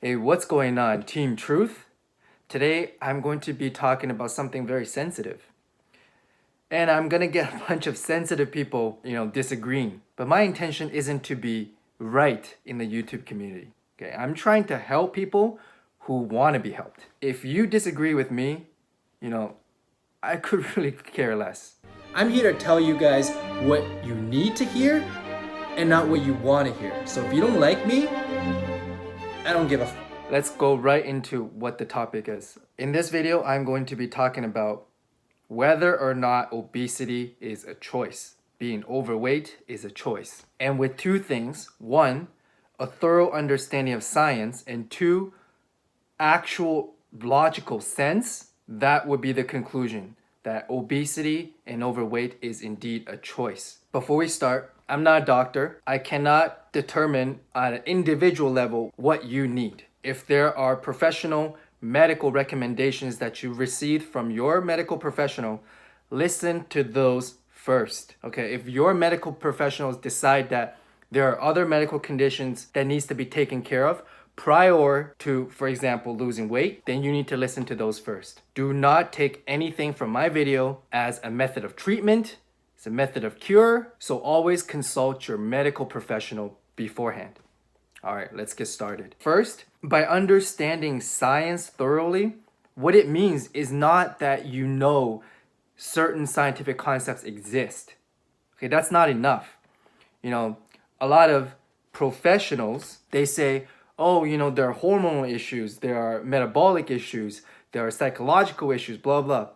Hey, what's going on, Team Truth? Today, I'm going to be talking about something very sensitive. And I'm gonna get a bunch of sensitive people, disagreeing. But my intention isn't to be right in the YouTube community. Okay, I'm trying to help people who want to be helped. If you disagree with me, you know, I could really care less. I'm here to tell you guys what you need to hear and not what you want to hear. So if you don't like me, I don't give a f. Let's go right into what the topic is. In this video, I'm going to be talking about whether or not obesity is a choice. Being overweight is a choice. And with two things: one, a thorough understanding of science, and two, actual logical sense, that would be the conclusion that obesity and overweight is indeed a choice. Before we start, I'm not a doctor. I cannot determine on an individual level what you need. If there are professional medical recommendations that you received from your medical professional, listen to those first. Okay, if your medical professionals decide that there are other medical conditions that needs to be taken care of prior to, for example, losing weight, then you need to listen to those first. Do not take anything from my video as a method of treatment. It's a method of cure. So always consult your medical professional beforehand. All right, let's get started. First, by understanding science thoroughly, what it means is not that you know certain scientific concepts exist. Okay, that's not enough. A lot of professionals, they say, oh, there are hormonal issues, there are metabolic issues, there are psychological issues, blah, blah.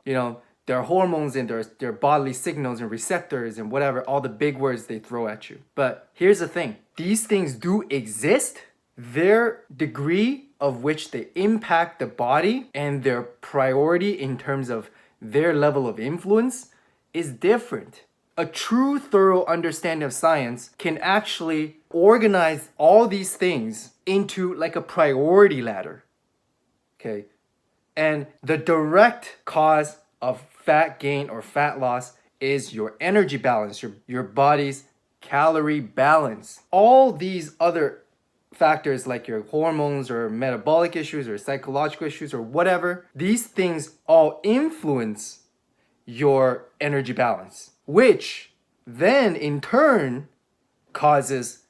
There are hormones and there are bodily signals and receptors and whatever, all the big words they throw at you. But here's the thing. These things do exist. Their degree of which they impact the body and their priority in terms of their level of influence is different. A true thorough understanding of science can actually organize all these things into like a priority ladder. Okay. And the direct cause of fat gain or fat loss is your energy balance, your body's calorie balance. All these other factors like your hormones or metabolic issues or psychological issues or whatever, these things all influence your energy balance, which then in turn causes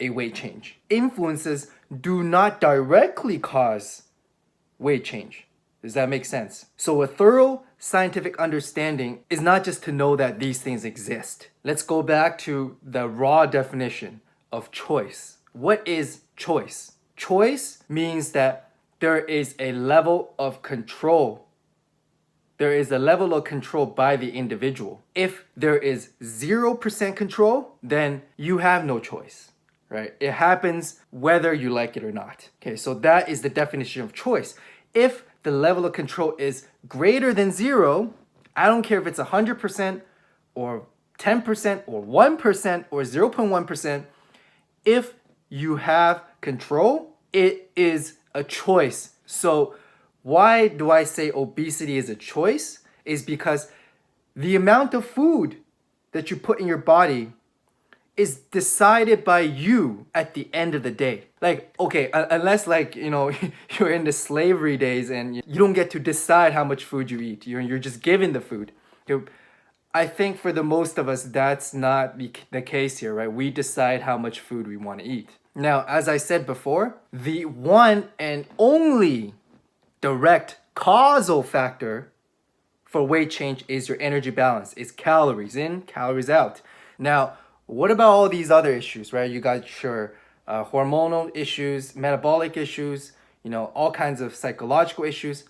a weight change. Influences do not directly cause weight change. Does that make sense? So a thorough scientific understanding is not just to know that these things exist. Let's go back to the raw definition of choice. What is choice? Choice means that there is a level of control. There is a level of control by the individual. If there is 0% control, then you have no choice, right? It happens whether you like it or not. Okay, so that is the definition of choice. If the level of control is greater than 0, I don't care if it's 100% or 10% or 1% or 0.1%, if you have control, it is a choice. So why do I say obesity is a choice? Is because the amount of food that you put in your body is decided by you at the end of the day. Like, okay, unless you're in the slavery days and you don't get to decide how much food you eat. You're just given the food. I think for the most of us, that's not the case here, right? We decide how much food we want to eat. Now, as I said before, the one and only direct causal factor for weight change is your energy balance. It's calories in, calories out. Now, what about all these other issues, right? You got your hormonal issues, metabolic issues, all kinds of psychological issues.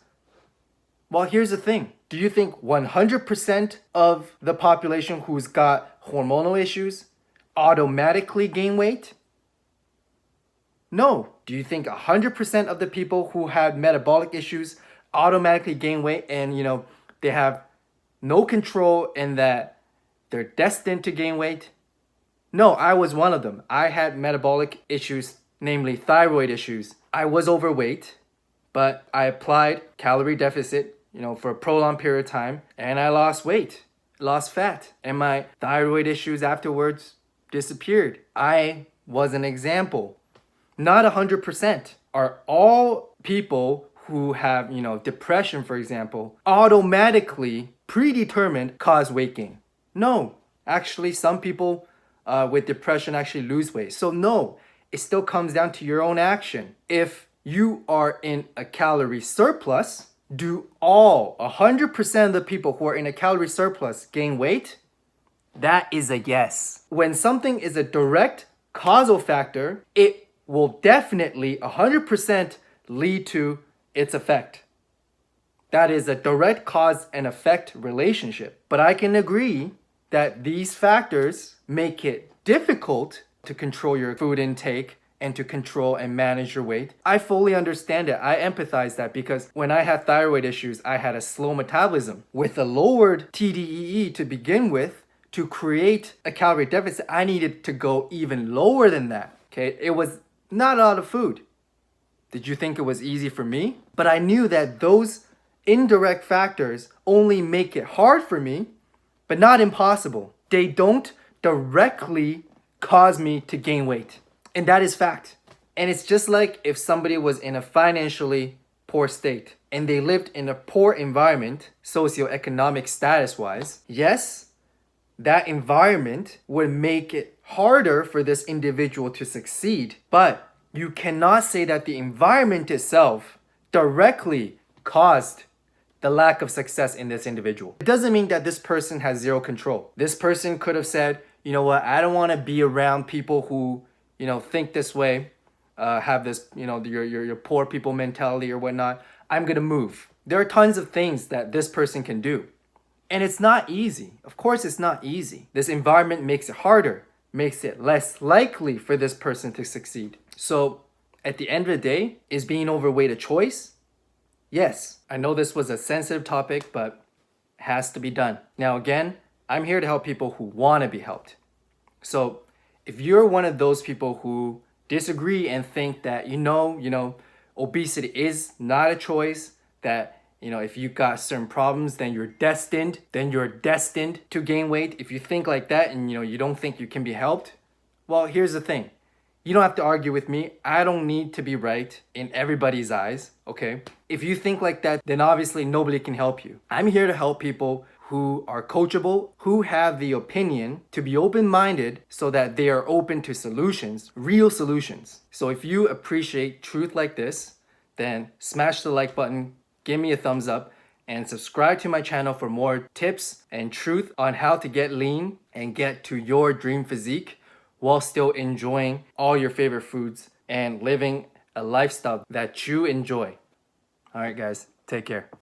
Well, here's the thing. Do you think 100% of the population who's got hormonal issues automatically gain weight? No. Do you think 100% of the people who have metabolic issues automatically gain weight and, they have no control and that they're destined to gain weight? No, I was one of them. I had metabolic issues, namely thyroid issues. I was overweight, but I applied calorie deficit, for a prolonged period of time, and I lost weight, lost fat, and my thyroid issues afterwards disappeared. I was an example. Not 100%. are all people who have, depression, for example, automatically predetermined cause weight gain? No. Actually, some people with depression actually lose weight. So no, it still comes down to your own action. If you are in a calorie surplus, do all 100% of the people who are in a calorie surplus gain weight? That is a yes. When something is a direct causal factor, it will definitely 100% lead to its effect. That is a direct cause and effect relationship. But I can agree that these factors make it difficult to control your food intake and to control and manage your weight. I fully understand it. I empathize that because when I had thyroid issues, I had a slow metabolism. With a lowered TDEE to begin with, to create a calorie deficit, I needed to go even lower than that. Okay, it was not a lot of food. Did you think it was easy for me? But I knew that those indirect factors only make it hard for me, but not impossible. They don't directly cause me to gain weight. And that is fact. And it's just like if somebody was in a financially poor state and they lived in a poor environment, socioeconomic status wise. Yes, that environment would make it harder for this individual to succeed. But you cannot say that the environment itself directly caused the lack of success in this individual. It doesn't mean that this person has zero control. This person could have said, you know what, I don't want to be around people who, think this way, have this, your poor people mentality or whatnot. I'm going to move. There are tons of things that this person can do. And it's not easy. Of course, it's not easy. This environment makes it harder, makes it less likely for this person to succeed. So at the end of the day, is being overweight a choice? Yes. I know this was a sensitive topic, but it has to be done. Now, again, I'm here to help people who want to be helped. So if you're one of those people who disagree and think that, obesity is not a choice, that if you got certain problems, then you're destined to gain weight. If you think like that and, you don't think you can be helped, well, here's the thing. You don't have to argue with me. I don't need to be right in everybody's eyes, okay? If you think like that, then obviously nobody can help you. I'm here to help people who are coachable, who have the opinion to be open-minded so that they are open to solutions, real solutions. So if you appreciate truth like this, then smash the like button, give me a thumbs up, and subscribe to my channel for more tips and truth on how to get lean and get to your dream physique while still enjoying all your favorite foods and living a lifestyle that you enjoy. All right, guys, take care.